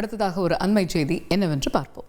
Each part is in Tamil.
அடுத்ததாக ஒரு அண்மை செய்தி என்னவென்று பார்ப்போம்.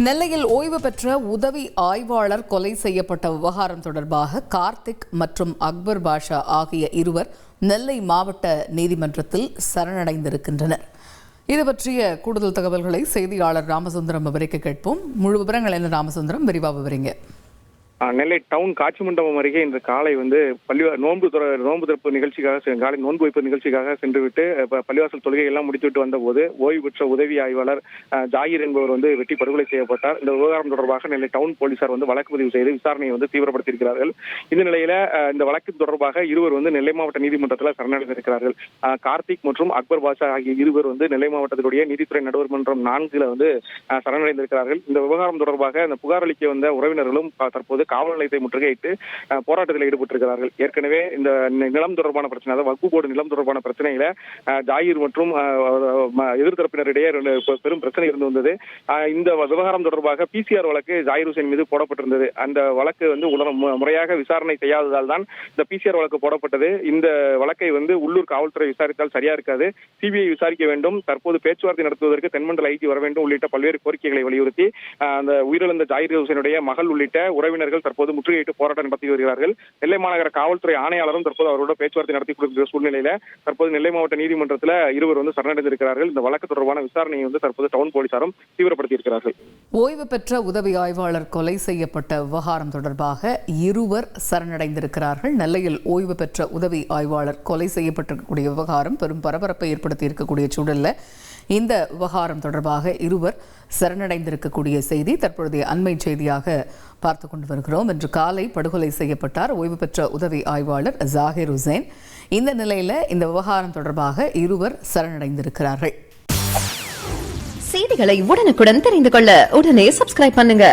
நெல்லையில் ஓய்வு பெற்ற உதவி ஆய்வாளர் கொலை செய்யப்பட்ட விவகாரம் தொடர்பாக கார்த்திக் மற்றும் அக்பர் பாஷா ஆகிய இருவர் நெல்லை மாவட்ட நீதிமன்றத்தில் சரணடைந்திருக்கின்றனர். இது பற்றிய கூடுதல் தகவல்களை செய்தியாளர் ராமசுந்தரம் விவரிக்க கேட்போம். முழு விவரங்கள் என்ன ராமசுந்தரம், விரிவாக விவரிங்க. நெல்லை டவுன் காட்சி மண்டபம் அருகே இன்று காலை நோன்பு திறப்பு நிகழ்ச்சிக்காக காலை நோன்பு வைப்பு நிகழ்ச்சிக்காக சென்றுவிட்டு பள்ளிவாசல் தொழுகை எல்லாம் முடித்துவிட்டு வந்த போது ஓய்வு பெற்ற உதவி ஆய்வாளர் ஜாகிர் என்பவர் வெட்டி படுகொலை செய்யப்பட்டார். இந்த விவகாரம் தொடர்பாக நெல்லை டவுன் போலீசார் வழக்கு பதிவு செய்து விசாரணையை தீவிரப்படுத்தியிருக்கிறார்கள். இந்த நிலையில இந்த வழக்கு தொடர்பாக இருவர் நெல்லை மாவட்ட நீதிமன்றத்தில் சரணடைந்திருக்கிறார்கள். கார்த்திக் மற்றும் அக்பர் பாஷா ஆகிய இருவர் நெல்லை மாவட்டத்தினுடைய நீதித்துறை நடுவர் மன்றம் 4 சரணடைந்திருக்கிறார்கள். இந்த விவகாரம் தொடர்பாக இந்த புகார் அளிக்க வந்த உறவினர்களும் தற்போது காவல் நிலையத்தை முற்றுகையிட்டு போராட்டத்தில் ஈடுபட்டிருக்கிறார்கள். ஏற்கனவே இந்த நிலம் தொடர்பான பிரச்சனை, அதாவது வக்ஃபு போர்டு நிலம் தொடர்பான பிரச்சனையில ஜாகிர் மற்றும் எதிர்த்தரப்பினரிடையே பெரும் பிரச்சனை இருந்து வந்தது. இந்த விவகாரம் தொடர்பாக PCR வழக்கு ஜாகிர் ஹுசைன் மீது போடப்பட்டிருந்தது. அந்த வழக்கு முறையாக விசாரணை செய்யாததால் தான் இந்த PCR வழக்கு போடப்பட்டது. இந்த வழக்கை உள்ளூர் காவல்துறை விசாரித்தால் சரியா இருக்காது, CBI விசாரிக்க வேண்டும், தற்போது பேச்சுவார்த்தை நடத்துவதற்கு தென்மண்டல IG வர வேண்டும் உள்ளிட்ட பல்வேறு கோரிக்கைகளை வலியுறுத்தி அந்த உயிரிழந்த ஜாகிர் ஹுசைனுடைய மகள் உள்ளிட்ட உறவினர்கள் தற்போது முற்றுகையிட்டு போராட்டம் நடத்தி வருகிறார்கள். நெல்லை மாநகர காவல்துறை ஆணையாளரும் தற்போது அவரோட பேச்சுவார்த்தை நடத்தி கொடுக்கிற சூழ்நிலையில தற்போது நெல்லை மாவட்ட நீதிமன்றத்தில் இருவர் சரணடைந்திருக்கிறார்கள். இந்த வழக்கு தொடர்பான விசாரணையை தற்போது டவுன் போலீசாரும் தீவிரப்படுத்தியிருக்கிறார்கள். ஓய்வு பெற்ற உதவி ஆய்வாளர் கொலை செய்யப்பட்ட விவகாரம் தொடர்பாக இருவர் சரணடைந்திருக்கிறார்கள். நெல்லையில் ஓய்வு பெற்ற உதவி ஆய்வாளர் கொலை செய்யப்பட்டிருக்கக்கூடிய விவகாரம் பெரும் பரபரப்பை ஏற்படுத்தி இருக்கக்கூடிய சூழல்ல இந்த விவகாரம் தொடர்பாக இருவர் சரணடைந்திருக்கக்கூடிய செய்தி தற்பொழுதைய அண்மை செய்தியாக பார்த்து கொண்டு வருகிறோம். இன்று காலை படுகொலை செய்யப்பட்டார் ஓய்வு பெற்ற உதவி ஆய்வாளர் ஜாகிர் ஹுசைன். இந்த நிலையில இந்த விவகாரம் தொடர்பாக இருவர் சரணடைந்திருக்கிறார்கள். செய்திகளை உடனுக்குடன் தெரிந்து கொள்ள உடனே சப்ஸ்கிரைப் பண்ணுங்க.